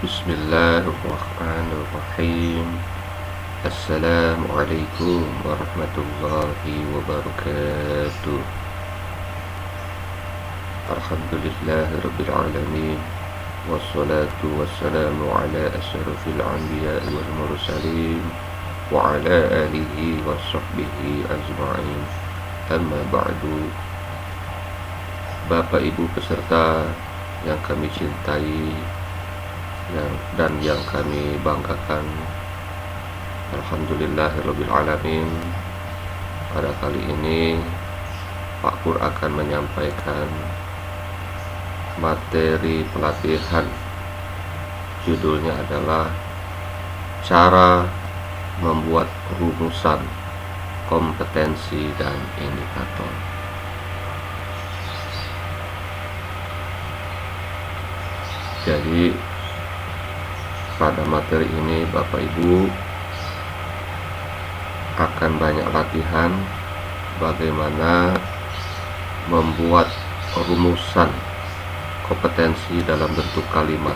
Bismillahirrahmanirrahim. Assalamualaikum warahmatullahi wabarakatuh. Alhamdulillahirabbil alamin. Wassalatu wassalamu ala asyrafil anbiya'i wal mursalin wa ala alihi wa sahbihi ajma'in. Amma ba'du. Bapak Ibu peserta yang kami cintai dan yang kami banggakan, alhamdulillahirabbil alamin. Pada kali ini Pak Pur akan menyampaikan materi pelatihan. Judulnya adalah cara membuat rumusan kompetensi dan indikator. Jadi pada materi ini Bapak Ibu akan banyak latihan bagaimana membuat rumusan kompetensi dalam bentuk kalimat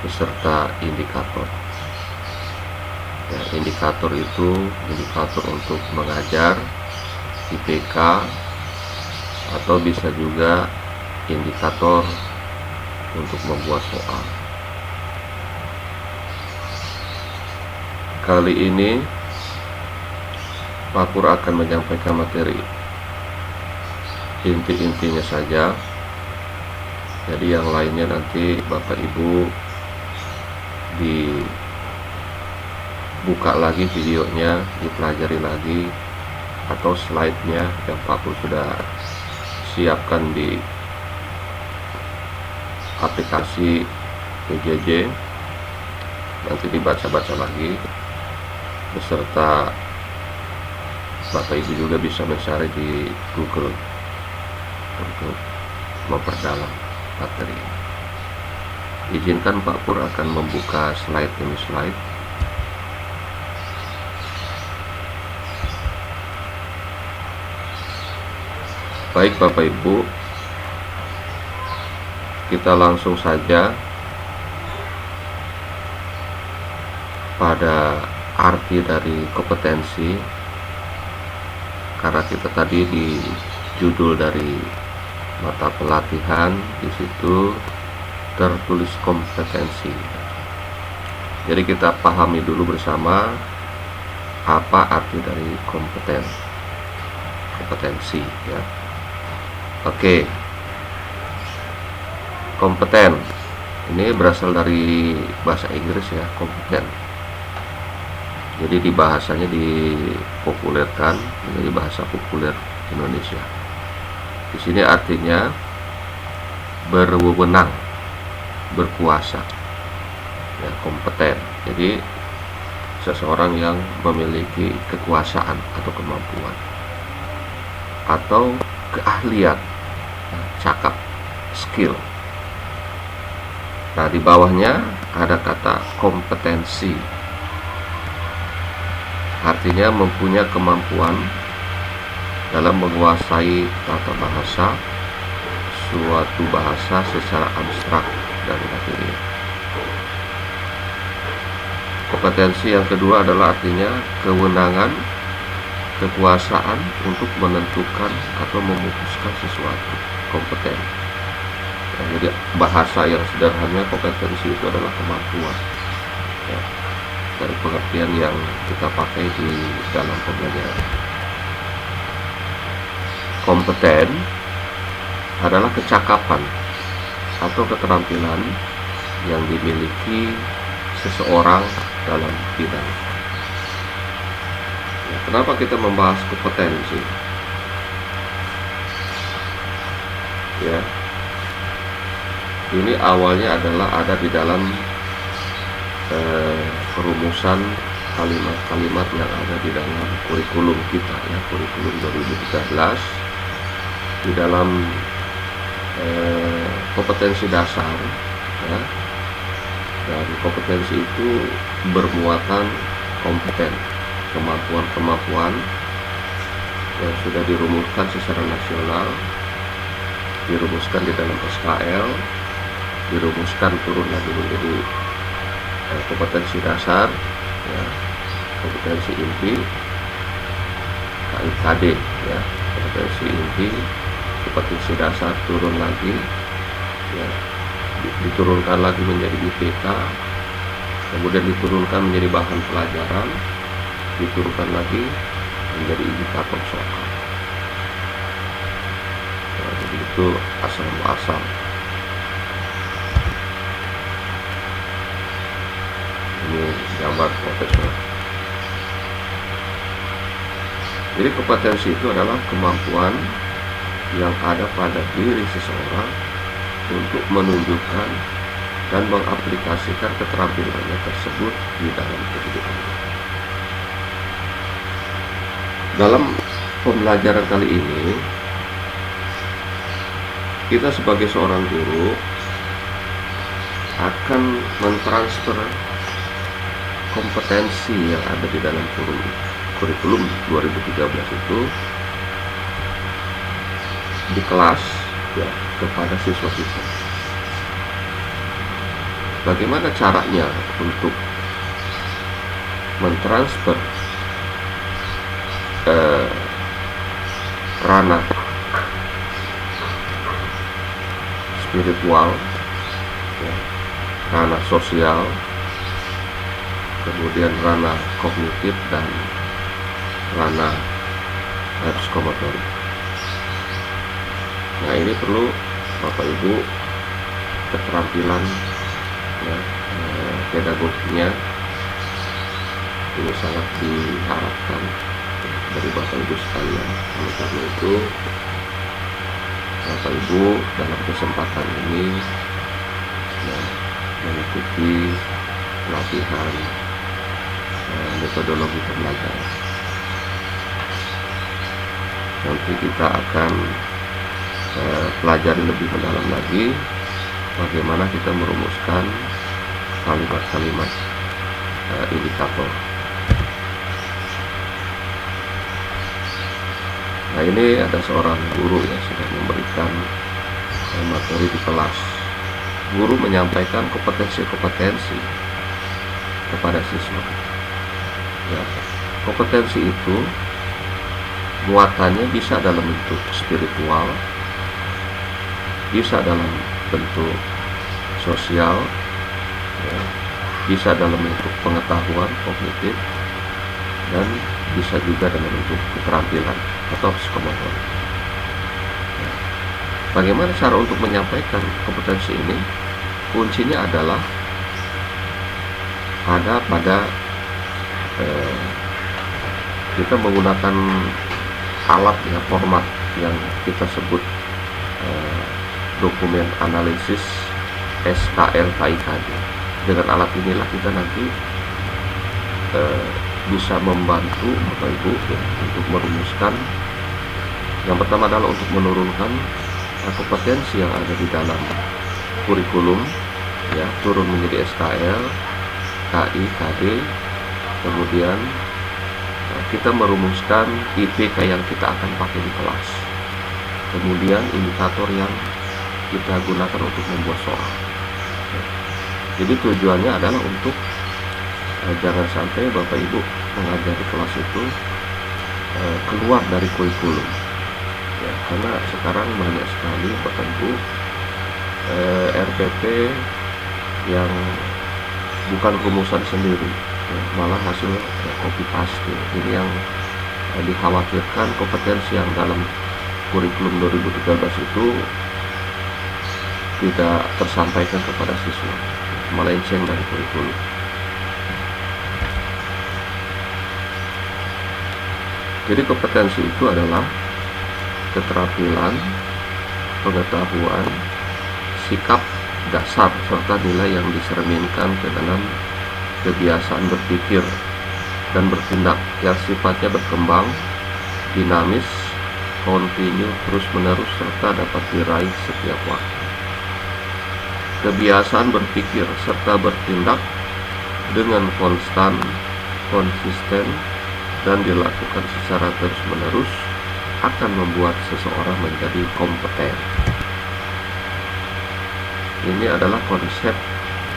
beserta indikator. Ya, indikator itu indikator untuk mengajar IPK, atau bisa juga indikator untuk membuat soal. Kali ini Pak Pur akan menyampaikan materi inti-intinya saja. Jadi yang lainnya nanti Bapak Ibu dibuka lagi videonya, dipelajari lagi, atau slide-nya yang Pak Pur sudah siapkan di aplikasi PJJ, nanti dibaca-baca lagi, beserta Bapak Ibu juga bisa mencari di Google untuk memperdalam materi. Izinkan Pak Pur akan membuka slide demi slide. Baik Bapak Ibu, kita langsung saja pada arti dari kompetensi, karena kita tadi di judul dari mata pelatihan di situ tertulis kompetensi. Jadi kita pahami dulu bersama apa arti dari kompetensi ya. Oke. Kompeten ini berasal dari bahasa Inggris ya, kompeten. Jadi di bahasanya dipopulerkan menjadi bahasa populer Indonesia. Di sini artinya berwenang, berkuasa. Ya, kompeten. Jadi seseorang yang memiliki kekuasaan atau kemampuan atau keahlian, cakap, skill. Nah, di bawahnya ada kata kompetensi. Artinya mempunyai kemampuan dalam menguasai tata bahasa, suatu bahasa secara abstrak dan material. Kompetensi yang kedua adalah artinya kewenangan, kekuasaan untuk menentukan atau memutuskan sesuatu. Kompeten. Jadi bahasa yang sederhana, kompetensi itu adalah kemampuan ya, dari pengertian yang kita pakai di dalam pembelajaran. Kompeten adalah kecakapan atau keterampilan yang dimiliki seseorang dalam bidang. Ya, kenapa kita membahas kompetensi? Ya, ini awalnya adalah ada di dalam perumusan kalimat-kalimat yang ada di dalam kurikulum kita ya, kurikulum 2013. Di dalam kompetensi dasar ya, dan kompetensi itu bermuatan kompeten, kemampuan-kemampuan yang sudah dirumuskan secara nasional, dirumuskan di dalam SKL, dirumuskan turun lagi menjadi kompetensi dasar, ya, kompetensi inti, KIKD, ya, kompetensi inti, kompetensi dasar turun lagi, ya, diturunkan lagi menjadi IPK, kemudian diturunkan menjadi bahan pelajaran, diturunkan lagi menjadi indikator soal. Nah, jadi itu asal muasal. Ini gambar profesor. Jadi kompetensi itu adalah kemampuan yang ada pada diri seseorang untuk menunjukkan dan mengaplikasikan keterampilannya tersebut di dalam kehidupan. Dalam pembelajaran kali ini, kita sebagai seorang guru akan mentransfer kompetensi yang ada di dalam kurikulum 2013 itu di kelas, ya, kepada siswa kita. Bagaimana caranya untuk mentransfer ranah spiritual, ya, ranah sosial, kemudian ranah kognitif dan ranah psikomotorik. Nah, ini perlu Bapak Ibu keterampilan, ya, pedagoginya ini sangat diharapkan dari Bapak Ibu sekalian. Oleh karena itu, Bapak Ibu dalam kesempatan ini, ya, mengikuti pelatihan metodologi pembelajaran. Nanti kita akan pelajari lebih mendalam lagi bagaimana kita merumuskan kalimat-kalimat indikator. Nah, ini ada seorang guru yang sudah memberikan materi di kelas. Guru menyampaikan kompetensi-kompetensi kepada siswa. Ya, kompetensi itu muatannya bisa dalam bentuk spiritual, bisa dalam bentuk sosial, ya, bisa dalam bentuk pengetahuan kognitif, dan bisa juga dalam bentuk keterampilan atau psikomotor. Ya. Bagaimana cara untuk menyampaikan kompetensi ini? Kuncinya adalah ada pada kita menggunakan alat, ya, format yang kita sebut dokumen analisis SKL KIKD. Dengan alat inilah kita nanti bisa membantu Bapak Ibu, ya, untuk merumuskan. Yang pertama adalah untuk menurunkan kompetensi yang ada di dalam kurikulum, ya, turun menjadi SKL, KI, KD. Kemudian kita merumuskan IPK yang kita akan pakai di kelas. Kemudian indikator yang kita gunakan untuk membuat soal. Jadi tujuannya adalah untuk jangan sampai Bapak Ibu mengajari kelas itu keluar dari kurikulum, ya, karena sekarang banyak sekali Bapak Ibu RPP yang bukan rumusan sendiri, ya, malah hasil copy paste. Ini yang dikhawatirkan kompetensi yang dalam kurikulum 2013 itu tidak tersampaikan kepada siswa, melenceng dari kurikulum. Jadi kompetensi itu adalah keterampilan, pengetahuan, sikap dasar serta nilai yang dicerminkan ke dalam kebiasaan berpikir dan bertindak yang sifatnya berkembang, dinamis, kontinu, terus-menerus, serta dapat diraih setiap waktu. Kebiasaan berpikir serta bertindak dengan konstan, konsisten, dan dilakukan secara terus-menerus akan membuat seseorang menjadi kompeten. Ini adalah konsep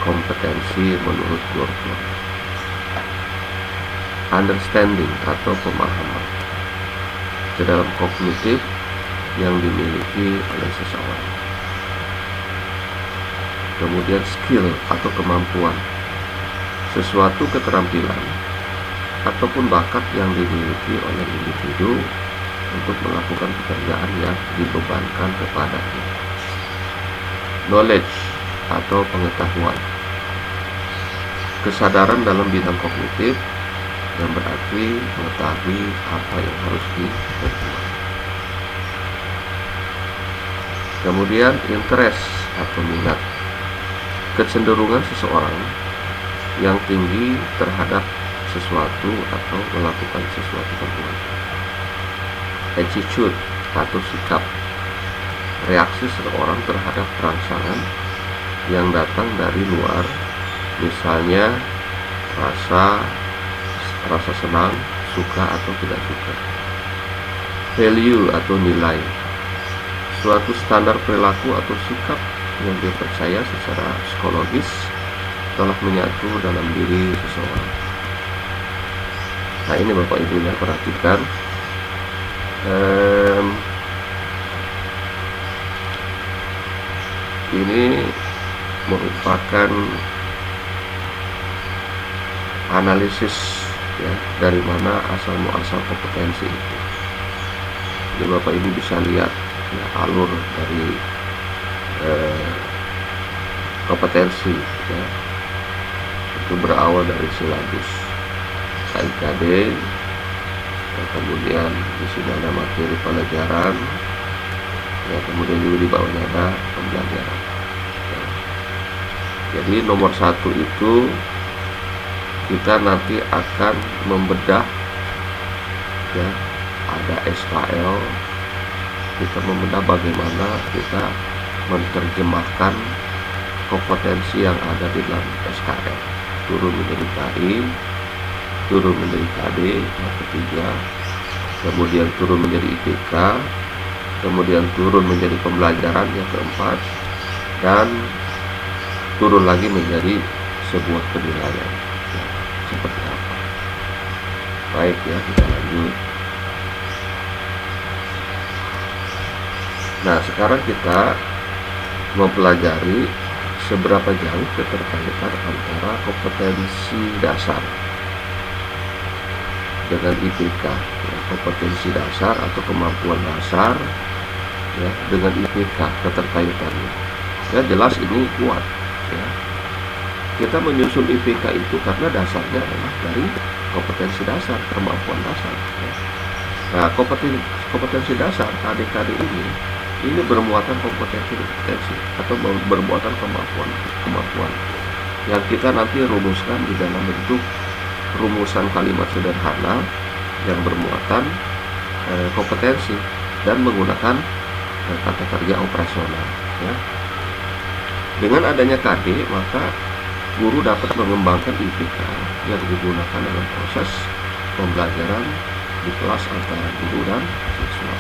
kompetensi menurut Gordon. Understanding atau pemahaman ke dalam kognitif yang dimiliki oleh seseorang. Kemudian skill atau kemampuan, sesuatu keterampilan ataupun bakat yang dimiliki oleh individu untuk melakukan pekerjaan yang dibebankan kepadanya. Knowledge atau pengetahuan, kesadaran dalam bidang kognitif yang berarti mengetahui apa yang harus diperbuat. Kemudian interest atau minat, kecenderungan seseorang yang tinggi terhadap sesuatu atau melakukan sesuatu tertentu. Attitude atau sikap, reaksi seseorang terhadap rangsangan yang datang dari luar, misalnya rasa senang, suka atau tidak suka. Value atau nilai, suatu standar perilaku atau sikap yang dipercaya secara psikologis telah menyatu dalam diri seseorang. Nah, ini Bapak Ibu ya, perhatikan. Ini merupakan analisis ya, dari mana asal muasal kompetensi itu. Jadi Bapak Ibu bisa lihat ya, alur dari kompetensi ya, itu berawal dari silabus KIKD ya, kemudian di sini ada materi pelajaran ya, kemudian juga di bawahnya ada pembelajaran ya. Jadi nomor 1 itu kita nanti akan membedah ya, ada SKL, kita membedah bagaimana kita menerjemahkan kompetensi yang ada di dalam SKL, turun menjadi KI, turun menjadi KD yang ketiga, kemudian turun menjadi IPK, kemudian turun menjadi pembelajaran yang keempat, dan turun lagi menjadi sebuah penilaian ya, seperti apa. Baik ya, kita lanjut. Nah, sekarang kita mempelajari seberapa jauh keterkaitan antara kompetensi dasar dengan IPK ya, kompetensi dasar atau kemampuan dasar ya, dengan IPK keterkaitannya ya, jelas ini kuat ya. Kita menyusun IPK itu karena dasarnya adalah dari kompetensi dasar, kemampuan dasar ya. Nah, kompetensi dasar KD-KD ini bermuatan kompetensi atau bermuatan kemampuan yang kita nanti rumuskan di dalam bentuk rumusan kalimat sederhana yang bermuatan kompetensi dan menggunakan kata kerja operasional ya. Dengan adanya KD, maka guru dapat mengembangkan IPK yang digunakan dalam proses pembelajaran di kelas antara guru dan siswa.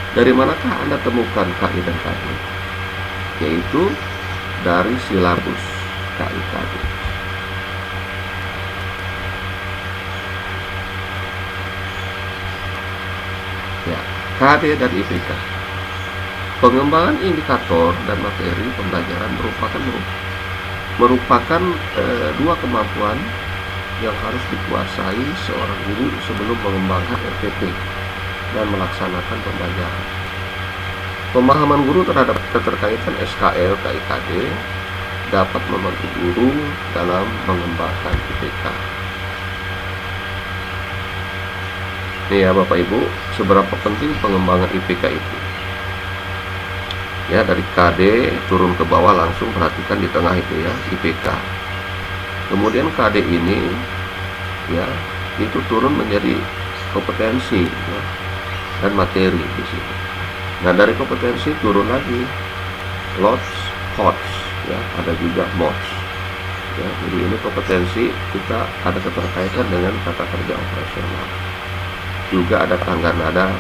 Dari manakah Anda temukan KI dan KD? Yaitu dari silabus KI-KD. Ya, KD dan IPK. Pengembangan indikator dan materi pembelajaran merupakan dua kemampuan yang harus dikuasai seorang guru sebelum mengembangkan RPP dan melaksanakan pembelajaran. Pemahaman guru terhadap keterkaitan SKL KIKD dapat membantu guru dalam mengembangkan IPK. Nih ya Bapak Ibu, seberapa penting pengembangan IPK itu. Ya, dari KD turun ke bawah langsung, perhatikan di tengah itu ya, IPK. Kemudian KD ini ya, itu turun menjadi kompetensi ya, dan materi di sini. Nah, dari kompetensi turun lagi LOTS, HOTS ya, ada juga MOTS ya. Jadi ini kompetensi kita ada keterkaitan dengan kata kerja operasional. Juga ada tangga nada,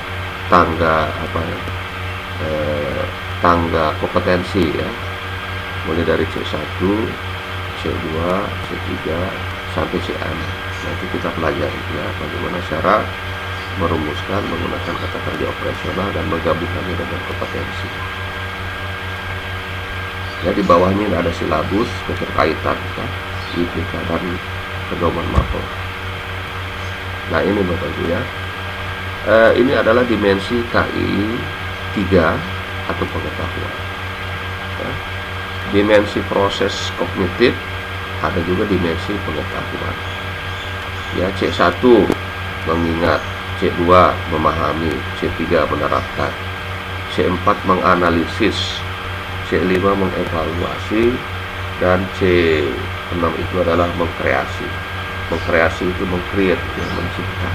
tangga apa ya, tangga kompetensi ya, mulai dari C1, C2, C3 sampai CM. Nanti kita pelajari ya bagaimana cara merumuskan menggunakan kata kerja operasional dan menggabungkannya dengan kompetensi. Ya, di bawahnya ada silabus keterkaitan ya, IPK dan pedoman mapel. Nah ini Bapak Ibu ya, ini adalah dimensi KI 3 atau pengetahuan ya. Dimensi proses kognitif, ada juga dimensi pengetahuan ya. C1 mengingat, C2 memahami, C3 menerapkan, C4 menganalisis, C5 mengevaluasi, dan C6 itu adalah mengkreasi. Mengkreasi itu meng-create, ya, mencipta.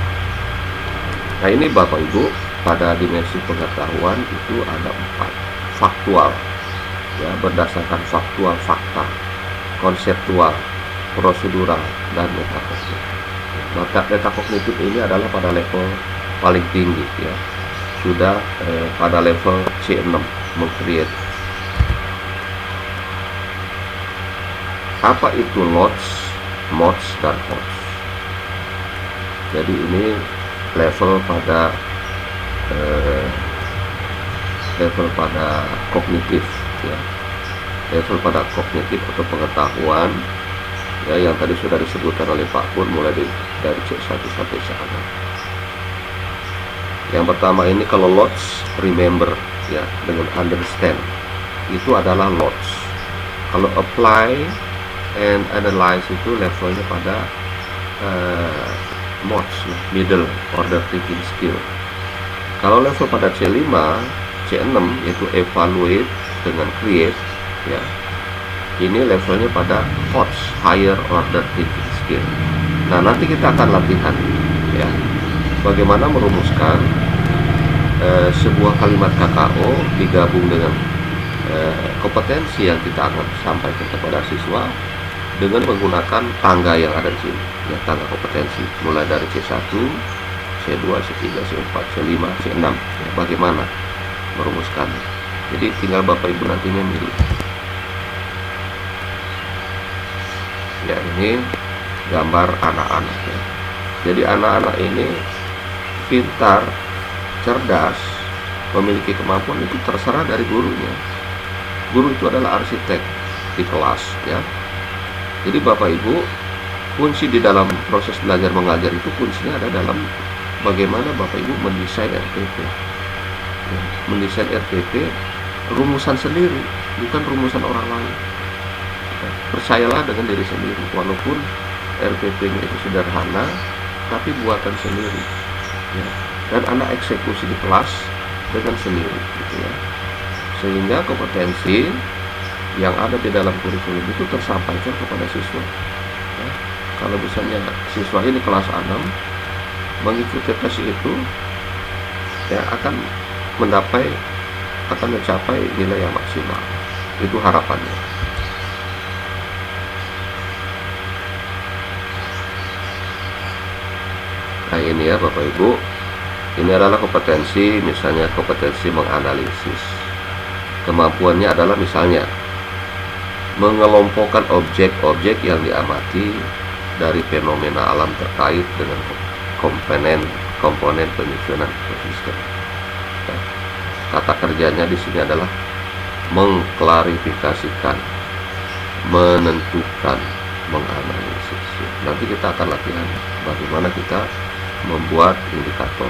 Nah ini Bapak Ibu, pada dimensi pengetahuan itu ada 4. Faktual ya, berdasarkan faktual, fakta, konseptual, prosedural, dan metakognitif. Maka metakognitif ini adalah pada level paling tinggi ya, sudah pada level C6 meng-create. Apa itu LOTS, MOTS, dan HOTS? Jadi ini level pada kognitif ya, level pada kognitif atau pengetahuan ya, yang tadi sudah disebutkan oleh Pak Pur, mulai dari C1 sampai C6. Yang pertama ini kalau LOTS, remember ya, dengan understand, itu adalah LOTS. Kalau apply and analyze itu levelnya pada MOTS, middle order thinking skill. Kalau level pada C5, C6 yaitu evaluate dengan create ya, ini levelnya pada HOTS, higher order thinking skill. Nah nanti kita akan latihan ya, bagaimana merumuskan sebuah kalimat KKO digabung dengan kompetensi yang kita akan sampaikan kepada siswa dengan menggunakan tangga yang ada di sini ya, tangga kompetensi mulai dari C1, C2, C3, C4, C5, C6 ya, bagaimana merumuskannya. Jadi tinggal Bapak Ibu nantinya milih ya. Ini gambar anak-anak ya. Jadi anak-anak ini pintar, cerdas, memiliki kemampuan, itu terserah dari gurunya. Guru itu adalah arsitek di kelas ya. Jadi Bapak Ibu, kunci di dalam proses belajar mengajar itu kuncinya ada dalam bagaimana Bapak Ibu mendesain RPP ya, mendesain RPP rumusan sendiri, bukan rumusan orang lain ya. Percayalah dengan diri sendiri, walaupun RPP-nya itu sederhana tapi buatan sendiri ya. Dan anak eksekusi di kelas dengan sendiri gitu ya, sehingga kompetensi yang ada di dalam kurikulum itu tersampaikan kepada siswa ya. Kalau misalnya siswa ini kelas 6 mengikuti tes itu ya, akan mencapai nilai yang maksimal. Itu harapannya. Nah ini ya Bapak Ibu, ini adalah kompetensi, misalnya kompetensi menganalisis. Kemampuannya adalah misalnya mengelompokkan objek-objek yang diamati dari fenomena alam terkait dengan komponen penyusunan ekosistem. Ya. Kata kerjanya di sini adalah mengklarifikasikan, menentukan, menganalisis. Nanti kita akan latihan bagaimana kita membuat indikator.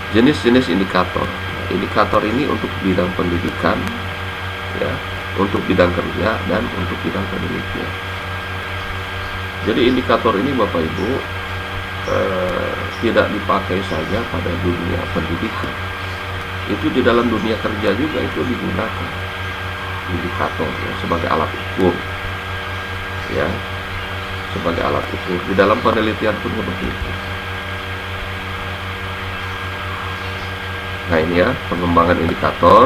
Jenis-jenis indikator. Indikator ini untuk bidang pendidikan, ya, untuk bidang kerja, dan untuk bidang penelitian. Jadi indikator ini Bapak Ibu tidak dipakai saja pada dunia pendidikan. Itu di dalam dunia kerja juga itu digunakan indikator ya, sebagai alat ukur, ya, sebagai alat ukur. Di dalam penelitian pun seperti itu. Nah ini ya, pengembangan indikator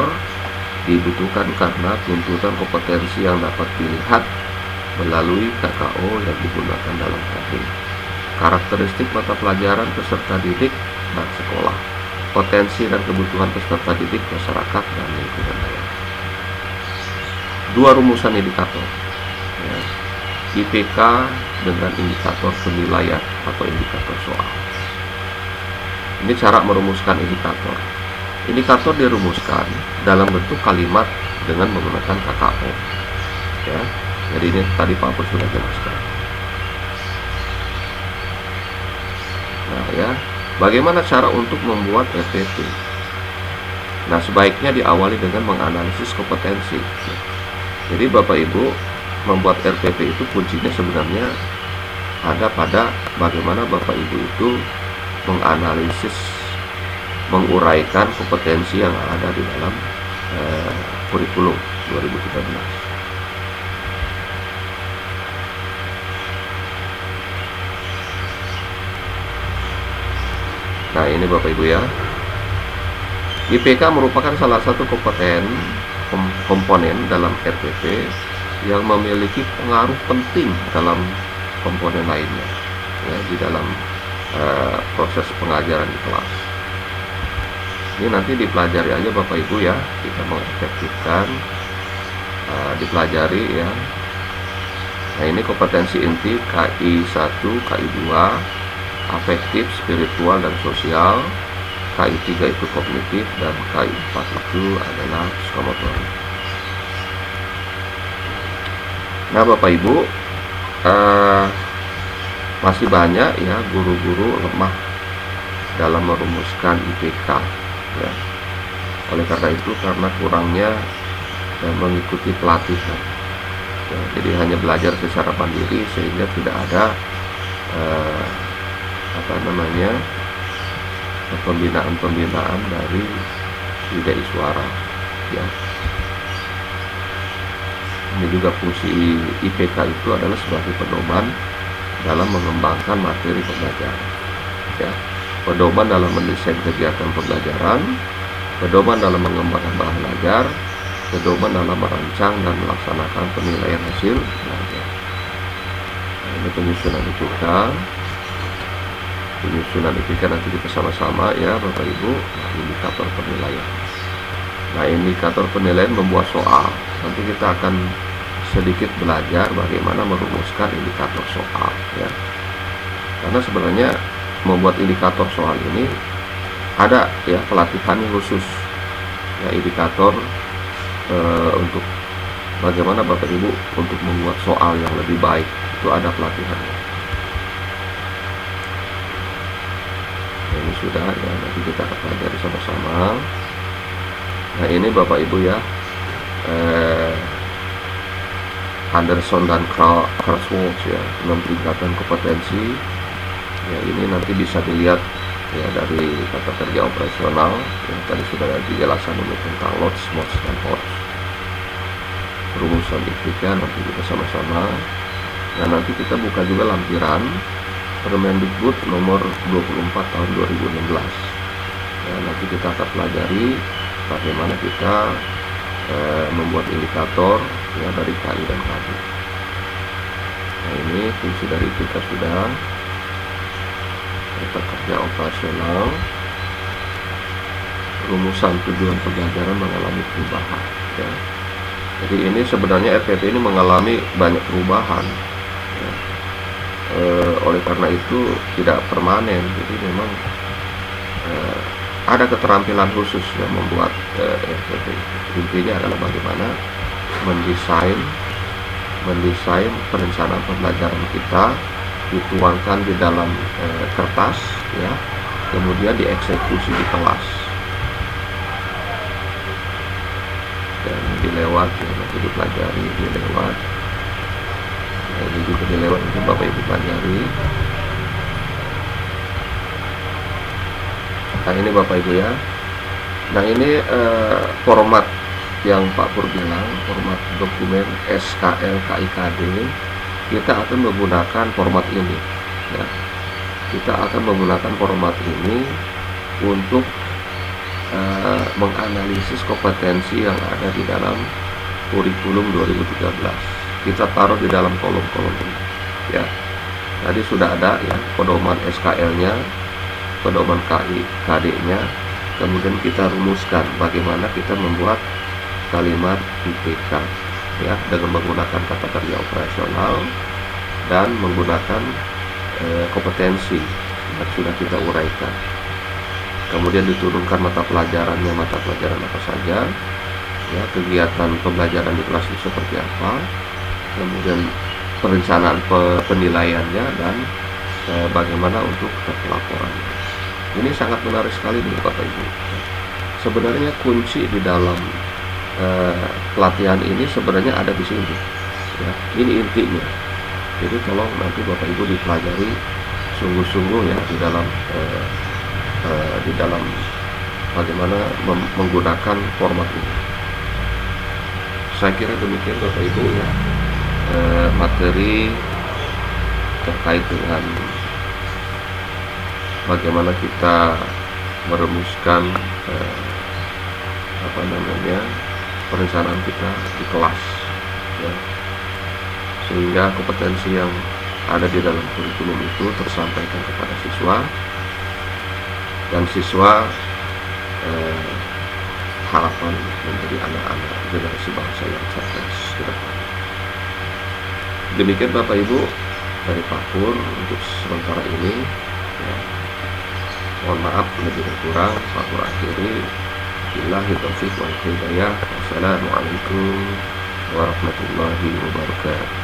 dibutuhkan karena tuntutan kompetensi yang dapat dilihat melalui KKO yang digunakan dalam KD. karakteristik mata pelajaran peserta didik dan sekolah, potensi dan kebutuhan peserta didik, masyarakat, dan lingkungan daerah. 2 rumusan indikator, ya. IPK dengan indikator penilaian atau indikator soal. Ini cara merumuskan indikator. Indikator dirumuskan dalam bentuk kalimat dengan menggunakan KKO, ya. Jadi ini tadi Pak Pur sudah jelaskan. Nah, ya, bagaimana cara untuk membuat RPP? Nah, sebaiknya diawali dengan menganalisis kompetensi. Jadi Bapak Ibu membuat RPP itu kuncinya sebenarnya ada pada bagaimana Bapak Ibu itu menganalisis, menguraikan kompetensi yang ada di dalam kurikulum 2013. Nah, ini Bapak Ibu ya, IPK merupakan salah satu komponen dalam RPP yang memiliki pengaruh penting dalam komponen lainnya, ya, di dalam proses pengajaran di kelas. Ini nanti dipelajari aja Bapak Ibu ya, kita mengefektifkan, dipelajari ya. Nah, ini kompetensi inti KI 1, KI 2 afektif, spiritual, dan sosial, KI 3 itu kognitif, dan KI 4 itu adalah psikomotor. Nah Bapak Ibu, masih banyak ya guru-guru lemah dalam merumuskan IPK, ya. Oleh karena itu, karena kurangnya mengikuti pelatihan, ya, jadi hanya belajar secara mandiri sehingga tidak ada pembinaan dari IDI Suara, ya. Ini juga fungsi IPK itu adalah sebagai pedoman dalam mengembangkan materi pembelajaran, ya. Pedoman dalam mendesain kegiatan pembelajaran, pedoman dalam mengembangkan bahan belajar, pedoman dalam merancang dan melaksanakan penilaian hasil belajar. Nah, ini penyusunan IPK nanti kita sama-sama ya Bapak Ibu. Nah, indikator penilaian. Nah, indikator penilaian membuat soal. Nanti kita akan sedikit belajar bagaimana merumuskan indikator soal, ya. Karena sebenarnya membuat indikator soal ini ada ya pelatihannya khusus, ya, indikator untuk bagaimana Bapak Ibu untuk membuat soal yang lebih baik, itu ada pelatihannya. Ini sudah ya, nanti kita akan pelajari sama-sama. Nah, ini Bapak Ibu ya, Anderson dan Krauswolf ya, 6 tingkatan kompetensi. Ya, ini nanti bisa dilihat ya dari tata kerja operasional. Ya, tadi sudah ada penjelasan tentang lots, mods, dan HOTS. Rumusan IPK nanti kita sama-sama. Nah, nanti kita buka juga lampiran Permendikbud nomor 24 tahun 2016. Ya, nanti kita akan pelajari bagaimana kita membuat indikator ya dari KI dan KB. Nah, ini fungsi dari kita sudah tata kerja operasional, rumusan tujuan pembelajaran mengalami perubahan, ya. Jadi ini sebenarnya RPP ini mengalami banyak perubahan, ya. Oleh karena itu tidak permanen, jadi memang ada keterampilan khusus yang membuat RPP. Intinya adalah bagaimana mendesain perencanaan pembelajaran kita, dituangkan di dalam kertas, ya, kemudian dieksekusi di kelas. Dan dilewat, ya, nanti dipelajari, dilewat. Nah, ini juga dilewat, nanti Bapak Ibu pelajari. Nah, ini Bapak Ibu ya. Nah, ini format yang Pak Pur bilang, format dokumen SKL KIKD. Kita akan menggunakan format ini, ya. Kita akan menggunakan format ini untuk menganalisis kompetensi yang ada di dalam kurikulum 2013. Kita taruh di dalam kolom-kolom ini, ya. Tadi sudah ada ya pedoman SKL-nya, pedoman KD-nya. Kemudian kita rumuskan bagaimana kita membuat kalimat IPK ya, dengan menggunakan kata kerja operasional dan menggunakan kompetensi yang sudah kita uraikan. Kemudian diturunkan mata pelajaran apa saja ya, kegiatan pembelajaran di kelas itu seperti apa, kemudian perencanaan penilaiannya, dan bagaimana untuk pelaporannya. Ini sangat menarik sekali nih Bapak Ibu. Sebenarnya kunci di dalam pelatihan ini sebenarnya ada di sini ya, ini intinya. Jadi tolong nanti Bapak Ibu dipelajari sungguh-sungguh ya di dalam bagaimana menggunakan format ini. Saya kira demikian Bapak Ibu ya, materi terkait dengan bagaimana kita merumuskan perencanaan kita di kelas ya, sehingga kompetensi yang ada di dalam kurikulum itu tersampaikan kepada siswa, dan siswa harapan menjadi anak-anak generasi bangsa yang cerdas ke depan. Demikian Bapak Ibu dari Pak Pur untuk sementara ini ya. Mohon maaf lebih dan kurang. Pak Pur akhiri. Billahi taufiq wal hidayah. Wassalamualaikum warahmatullahi wabarakatuh.